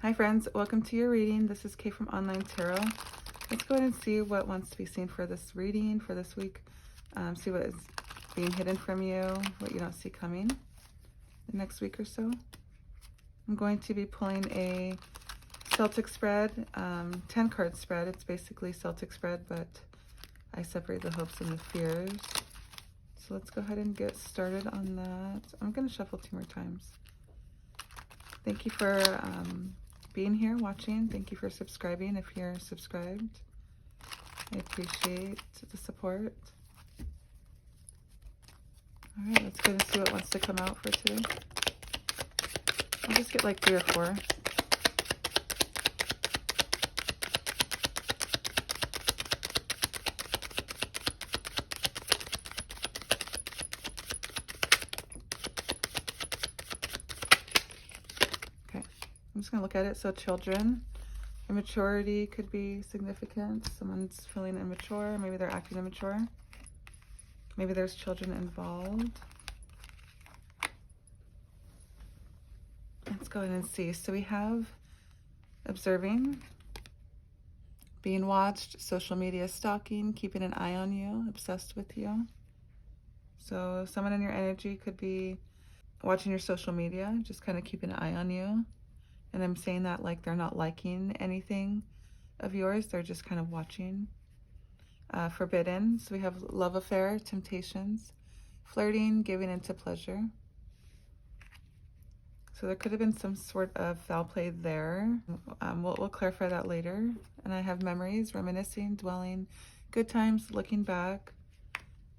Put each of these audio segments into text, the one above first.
Hi friends, welcome to your reading. This is Kay from Online Tarot. Let's go ahead and see what wants to be seen for this reading for this week. See what is being hidden from you, what you don't see coming the next week or so. I'm going to be pulling a Celtic spread, 10 card spread. It's basically Celtic spread, but I separate the hopes and the fears. So let's go ahead and get started on that. I'm going to shuffle 2 more times. Thank you for being here, watching. Thank you for subscribing if you're subscribed. I appreciate the support. All right, let's go and see what wants to come out for today. I'll just get like 3 or 4. Okay, I'm just gonna look at it. So children, immaturity could be significant. Someone's feeling immature. Maybe they're acting immature. Maybe there's children involved. Let's go ahead and see. So we have observing, being watched, social media stalking, keeping an eye on you, obsessed with you. So someone in your energy could be watching your social media, just kind of keeping an eye on you. And I'm saying that like they're not liking anything of yours, they're just kind of watching. Forbidden, so we have love affair, temptations, flirting, giving into pleasure. So there could have been some sort of foul play there. We'll clarify that later. And I have memories, reminiscing, dwelling, good times, looking back.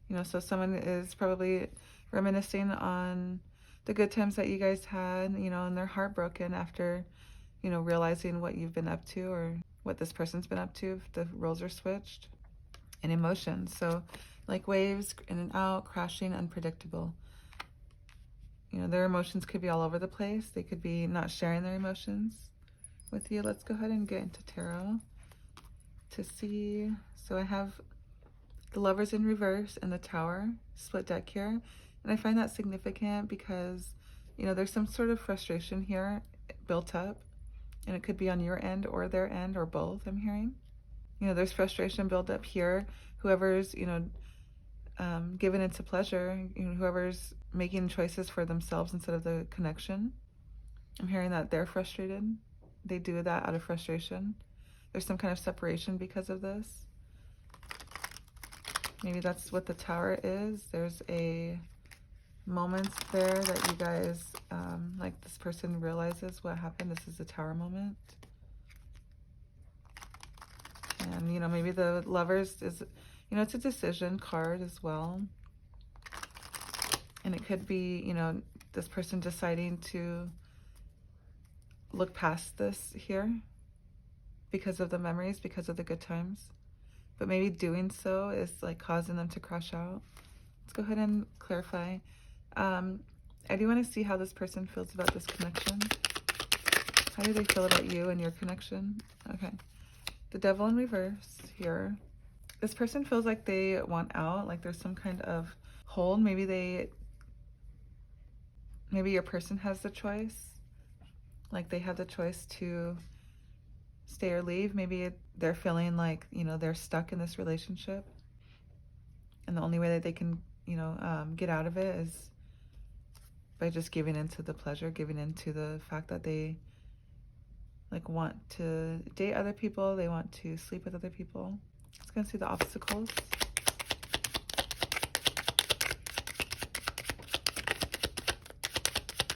You know, so someone is probably reminiscing on the good times that you guys had, you know, and they're heartbroken after, you know, realizing what you've been up to or what this person's been up to, if the roles are switched. And emotions, so like waves in and out, crashing, unpredictable. You know, their emotions could be all over the place. They could be not sharing their emotions with you. Let's go ahead and get into tarot to see. So I have the Lovers in reverse and the Tower, split deck here. And I find that significant because, you know, there's some sort of frustration here built up. And it could be on your end or their end or both, I'm hearing. You know, there's frustration built up here. Whoever's, you know, given into pleasure, you know, whoever's making choices for themselves instead of the connection. I'm hearing that they're frustrated. They do that out of frustration. There's some kind of separation because of this. Maybe that's what the Tower is. There's a moment there that you guys, like this person realizes what happened. This is the Tower moment. And, you know, maybe the Lovers is, you know, it's a decision card as well. And it could be, you know, this person deciding to look past this here because of the memories, because of the good times. But maybe doing so is like causing them to crash out. Let's go ahead and clarify. I do want to see how this person feels about this connection. How do they feel about you and your connection? Okay. The Devil in reverse here. This person feels like they want out, like there's some kind of hold. Maybe your person has the choice. Like they have the choice to stay or leave. Maybe they're feeling like, you know, they're stuck in this relationship. And the only way that they can, you know, get out of it is by just giving into the pleasure, giving into the fact that they like want to date other people, they want to sleep with other people. Let's go and see the obstacles.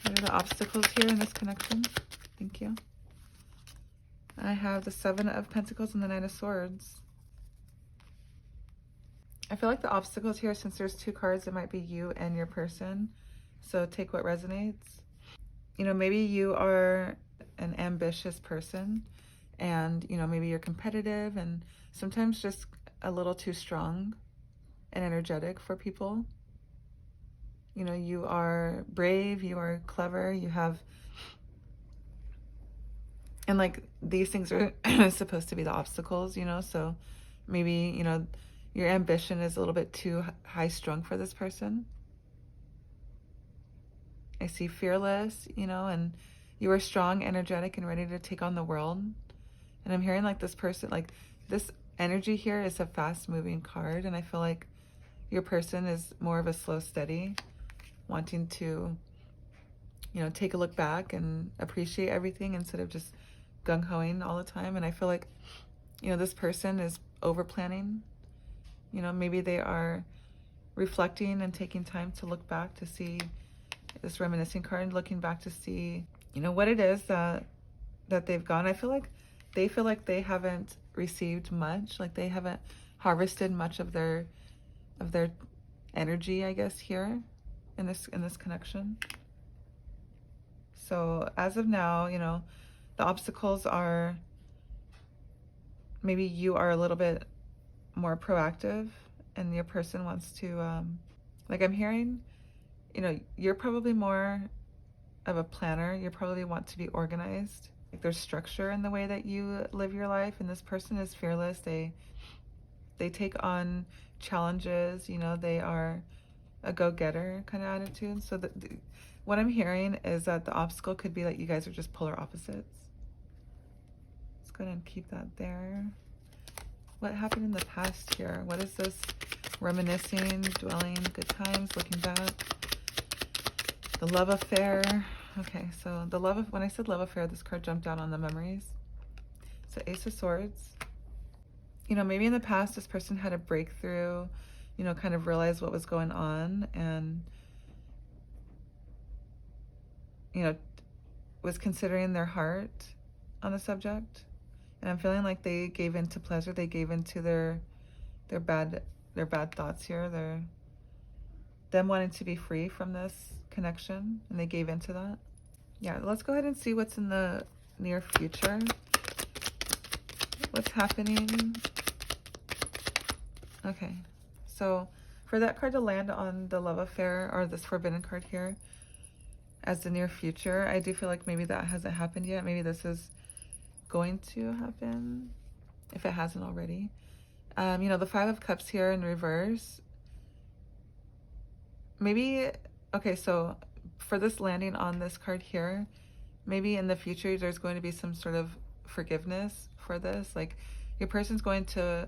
What are the obstacles here in this connection? Thank you. I have the 7 of Pentacles and the 9 of Swords. I feel like the obstacles here, since there's 2 cards, it might be you and your person. So take what resonates. You know, maybe you are an ambitious person and, you know, maybe you're competitive and sometimes just a little too strong and energetic for people. You know, you are brave, you are clever, you have, and like these things are supposed to be the obstacles, you know, so maybe, you know, your ambition is a little bit too high strung for this person. I see fearless, you know, and you were strong, energetic, and ready to take on the world. And I'm hearing like this person, like this energy here is a fast moving card. And I feel like your person is more of a slow, steady, wanting to, you know, take a look back and appreciate everything instead of just gung-hoing all the time. And I feel like, you know, this person is over planning. You know, maybe they are reflecting and taking time to look back to see this reminiscing card, looking back to see, you know, what it is that they've gone. I feel like they haven't received much, like they haven't harvested much of their energy, I guess, here in this connection. So as of now, you know, the obstacles are maybe you are a little bit more proactive and your person wants to, like I'm hearing, you know, you're probably more of a planner. You probably want to be organized. Like there's structure in the way that you live your life, and this person is fearless. They take on challenges, you know, they are a go-getter kind of attitude. So what I'm hearing is that the obstacle could be that you guys are just polar opposites. Let's go ahead and keep that there. What happened in the past here? What is this? Reminiscing, dwelling, good times, looking back. The love affair. Okay, so when I said love affair, this card jumped out on the memories. So Ace of Swords. You know, maybe in the past this person had a breakthrough, you know, kind of realized what was going on and, you know, was considering their heart on the subject. And I'm feeling like they gave into pleasure. They gave into their bad thoughts here. Them wanting to be free from this connection, and they gave into that. Yeah, let's go ahead and see what's in the near future. What's happening? Okay, so for that card to land on the love affair or this forbidden card here as the near future, I do feel like maybe that hasn't happened yet. Maybe this is going to happen if it hasn't already. You know, the Five of Cups here in reverse. Maybe, okay, so for this landing on this card here, maybe in the future there's going to be some sort of forgiveness for this. Like your person's going to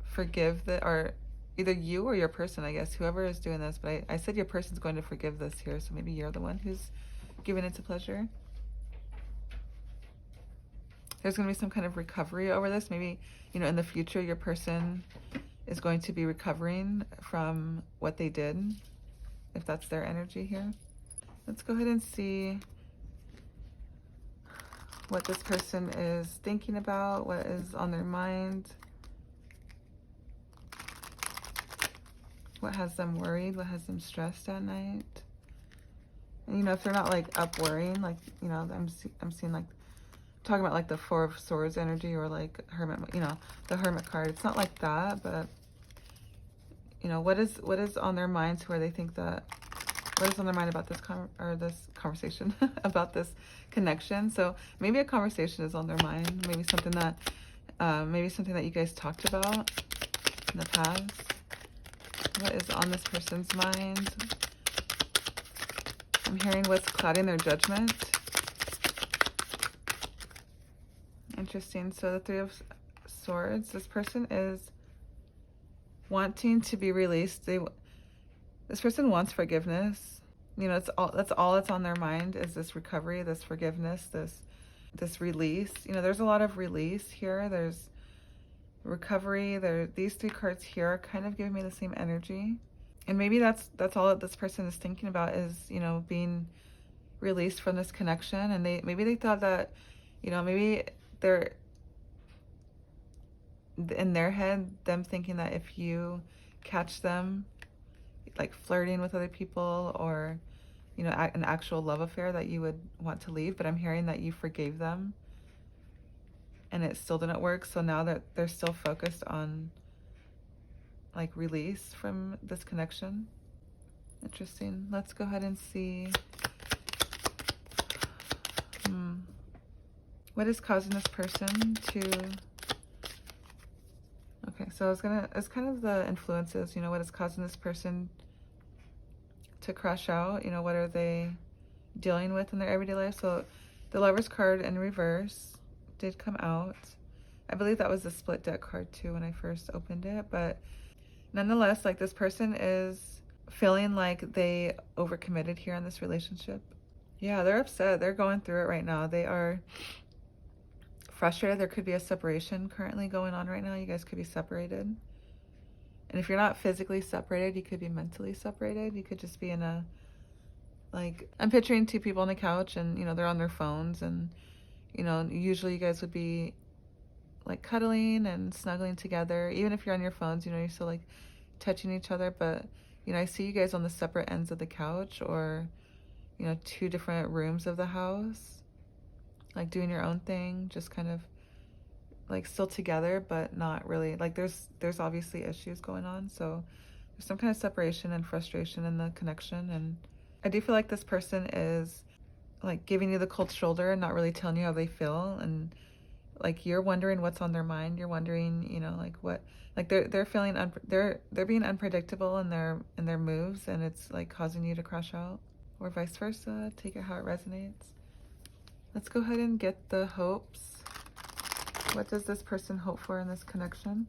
forgive or either you or your person, I guess, whoever is doing this, but I said your person's going to forgive this here, so maybe you're the one who's giving into pleasure. There's going to be some kind of recovery over this. Maybe, you know, in the future your person is going to be recovering from what they did, if that's their energy here. Let's go ahead and see what this person is thinking about, what is on their mind, what has them worried, what has them stressed at night. And, you know, if they're not like up worrying, like, you know, I'm seeing like talking about like the Four of Swords energy or like Hermit, you know, the Hermit card. It's not like that, but you know, what is on their minds where they think that, what is on their mind about this conversation about this connection. So maybe a conversation is on their mind, maybe something that you guys talked about in the past. What is on this person's mind? I'm hearing what's clouding their judgment. Interesting. So the Three of Swords, this person is wanting to be released. This person wants forgiveness. You know, that's all that's on their mind is this recovery, this forgiveness, this release. You know, there's a lot of release here. There's recovery. These three cards here are kind of giving me the same energy. And maybe that's all that this person is thinking about is, you know, being released from this connection. And maybe they thought that, you know, maybe they're in their head, them thinking that if you catch them like flirting with other people or, you know, an actual love affair, that you would want to leave. But I'm hearing that you forgave them and it still didn't work. So now that they're still focused on like release from this connection. Interesting. Let's go ahead and see what is causing this person to, okay, so it's kind of the influences, you know, what is causing this person to crash out, you know, what are they dealing with in their everyday life. So the Lover's card in reverse did come out. I believe that was the split deck card too when I first opened it, but nonetheless, like, this person is feeling like they overcommitted here in this relationship. Yeah, they're upset. They're going through it right now. They are frustrated. There could be a separation currently going on right now. You guys could be separated. And if you're not physically separated, you could be mentally separated. You could just be in a, like, I'm picturing two people on the couch and, you know, they're on their phones and, you know, usually you guys would be like cuddling and snuggling together. Even if you're on your phones, you know, you're still like touching each other. But, you know, I see you guys on the separate ends of the couch or, you know, two different rooms of the house, like doing your own thing, just kind of like still together, but not really. Like there's obviously issues going on. So there's some kind of separation and frustration in the connection. And I do feel like this person is like giving you the cold shoulder and not really telling you how they feel. And like you're wondering what's on their mind. You're wondering, you know, like what, like they're feeling they're being unpredictable in their moves, and it's like causing you to crash out, or vice versa. Take it how it resonates. Let's go ahead and get the hopes. What does this person hope for in this connection?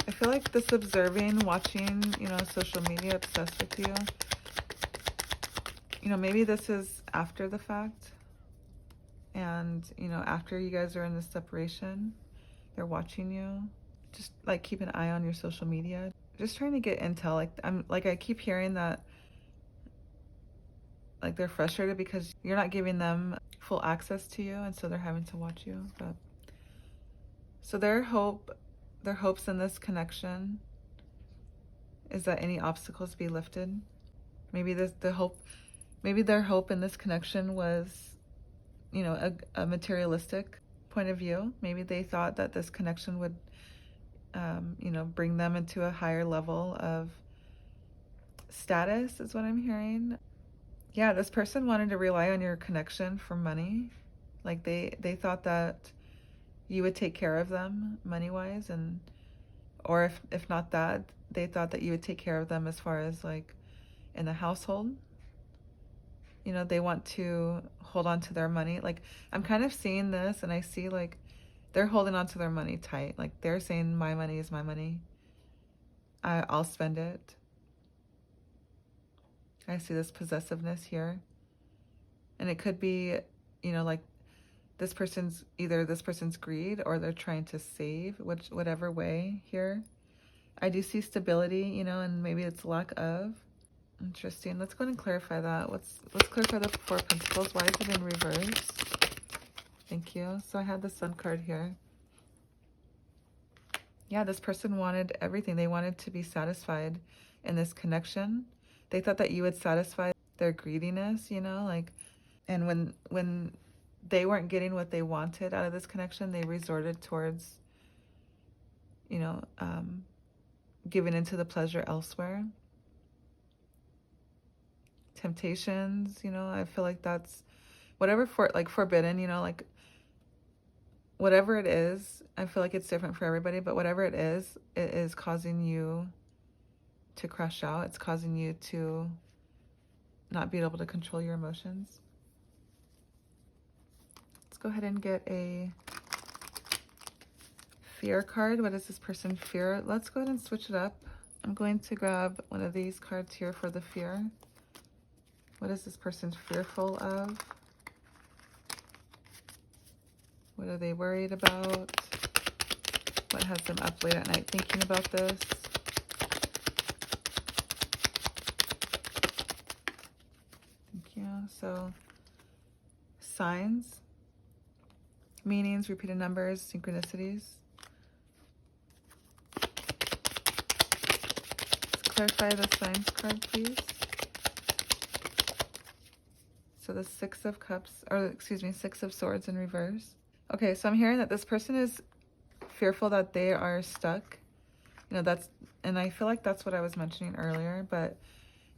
I feel like this observing, watching, you know, social media, obsessed with you. You know, maybe this is after the fact. And, you know, after you guys are in this separation, they're watching you. Just like keep an eye on your social media. Just trying to get intel. I keep hearing that like they're frustrated because you're not giving them full access to you, and so they're having to watch you. But so their hopes in this connection is that any obstacles be lifted. Maybe their hope in this connection was, you know, a materialistic point of view. Maybe they thought that this connection would, you know, bring them into a higher level of status, is what I'm hearing. Yeah, this person wanted to rely on your connection for money. Like they thought that you would take care of them money-wise, and or if not that, they thought that you would take care of them as far as like in the household. You know, they want to hold on to their money. Like I'm kind of seeing this, and I see like they're holding on to their money tight. Like they're saying, my money is my money. I'll spend it. I see this possessiveness here. And it could be, you know, like this person's greed, or they're trying to save, whatever way here. I do see stability, you know, and maybe it's lack of. Interesting. Let's go ahead and clarify that. Let's clarify the Four of Pentacles. Why is it in reverse? Thank you. So I had the Sun card here. Yeah, this person wanted everything. They wanted to be satisfied in this connection. They thought that you would satisfy their greediness, you know, like, and when they weren't getting what they wanted out of this connection, they resorted towards, you know, giving into the pleasure elsewhere. Temptations, you know, I feel like that's whatever forbidden, you know, like whatever it is. I feel like it's different for everybody, but whatever it is causing you to crash out. It's causing you to not be able to control your emotions. Let's go ahead and get a fear card. What does this person fear? Let's go ahead and switch it up. I'm going to grab one of these cards here for the fear. What is this person fearful of? What are they worried about? What has them up late at night thinking about this? Thank you. So, signs, meanings, repeated numbers, synchronicities. Let's clarify the signs card, please. So the Six of Cups, or excuse me, Six of Swords in reverse. Okay, so I'm hearing that this person is fearful that they are stuck. You know, and I feel like that's what I was mentioning earlier, but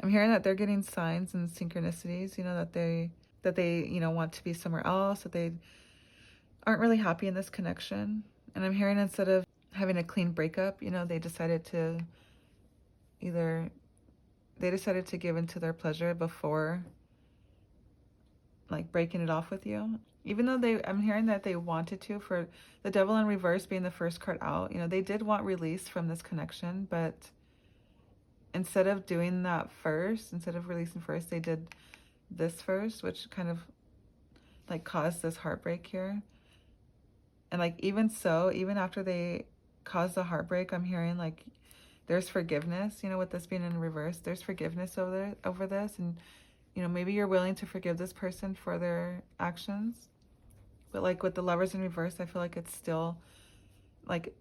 I'm hearing that they're getting signs and synchronicities, you know, that they, you know, want to be somewhere else, that they aren't really happy in this connection. And I'm hearing instead of having a clean breakup. You know, they decided to give into their pleasure before like breaking it off with you. Even though I'm hearing that they wanted to, for the Devil in reverse being the first card out, you know, they did want release from this connection, but instead of doing that first, instead of releasing first, they did this first, which kind of like caused this heartbreak here. And like, even so, even after they caused the heartbreak, I'm hearing like there's forgiveness, you know, with this being in reverse, there's forgiveness over this. And, you know, maybe you're willing to forgive this person for their actions. But like with the Lovers in reverse, I feel like it's still like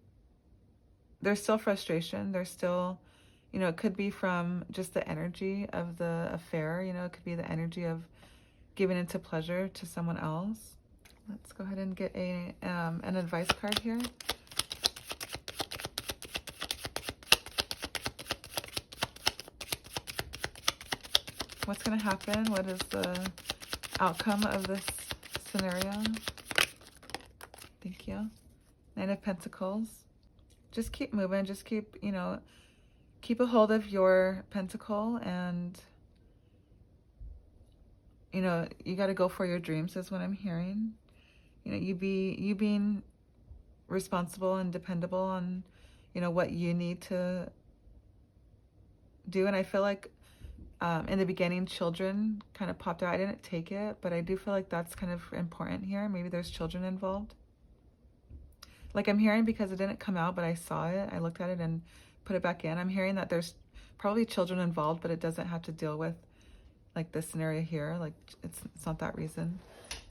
there's still frustration. There's still, you know, it could be from just the energy of the affair. You know, it could be the energy of giving into pleasure to someone else. Let's go ahead and get an advice card here. What's going to happen? What is the outcome of this scenario? Thank you. Nine of Pentacles. Just keep moving. Just keep, you know, keep a hold of your pentacle, and, you know, you got to go for your dreams is what I'm hearing. You know, you being responsible and dependable on, you know, what you need to do. And I feel like in the beginning, children kind of popped out. I didn't take it, but I do feel like that's kind of important here. Maybe there's children involved. Like I'm hearing, because it didn't come out, but I saw it. I looked at it and put it back in. I'm hearing that there's probably children involved, but it doesn't have to deal with like this scenario here. Like it's not that reason.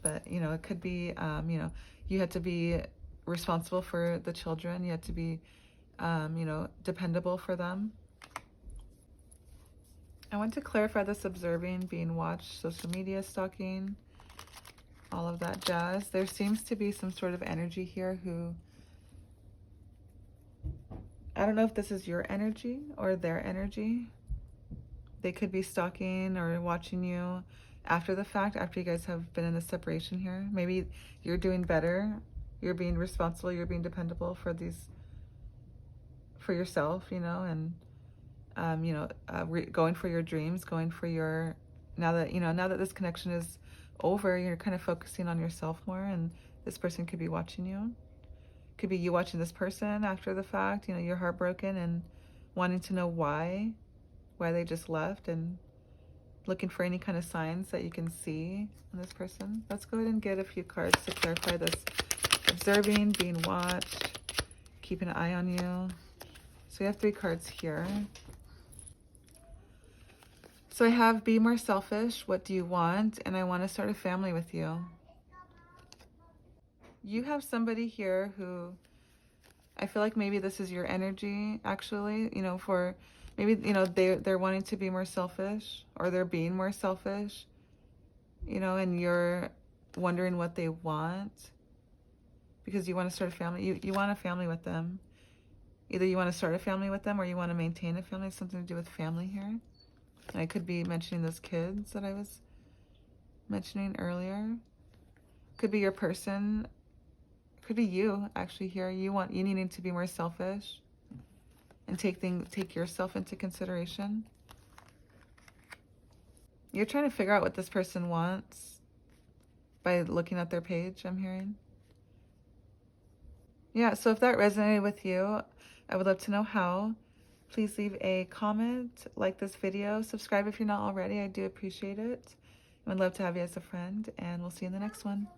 But, you know, it could be, you know, you had to be responsible for the children. You had to be, you know, dependable for them. I want to clarify this observing, being watched, social media stalking, all of that jazz. There seems to be some sort of energy here who, I don't know if this is your energy or their energy. They could be stalking or watching you after the fact, after you guys have been in the separation here. Maybe you're doing better. You're being responsible. You're being dependable for yourself, you know, and, you know, going for your dreams, going for your, now that this connection is over, you're kind of focusing on yourself more, and this person could be watching you. Could be you watching this person after the fact. You know, you're heartbroken and wanting to know why they just left, and looking for any kind of signs that you can see in this person. Let's go ahead and get a few cards to clarify this observing, being watched, keeping an eye on you. So we have 3 cards here. So I have be more selfish, what do you want? And I want to start a family with you. You have somebody here who, I feel like maybe this is your energy, actually, you know, for maybe, you know, they're wanting to be more selfish, or they're being more selfish, you know, and you're wondering what they want because you want to start a family. You want a family with them. Either you want to start a family with them or you want to maintain a family. It's something to do with family here. And I could be mentioning those kids that I was mentioning earlier. Could be your person. Could be you actually here. You needing to be more selfish and take yourself into consideration. You're trying to figure out what this person wants by looking at their page, I'm hearing. Yeah, so if that resonated with you, I would love to know how. Please leave a comment, like this video, subscribe if you're not already. I do appreciate it. I would love to have you as a friend, and we'll see you in the next one.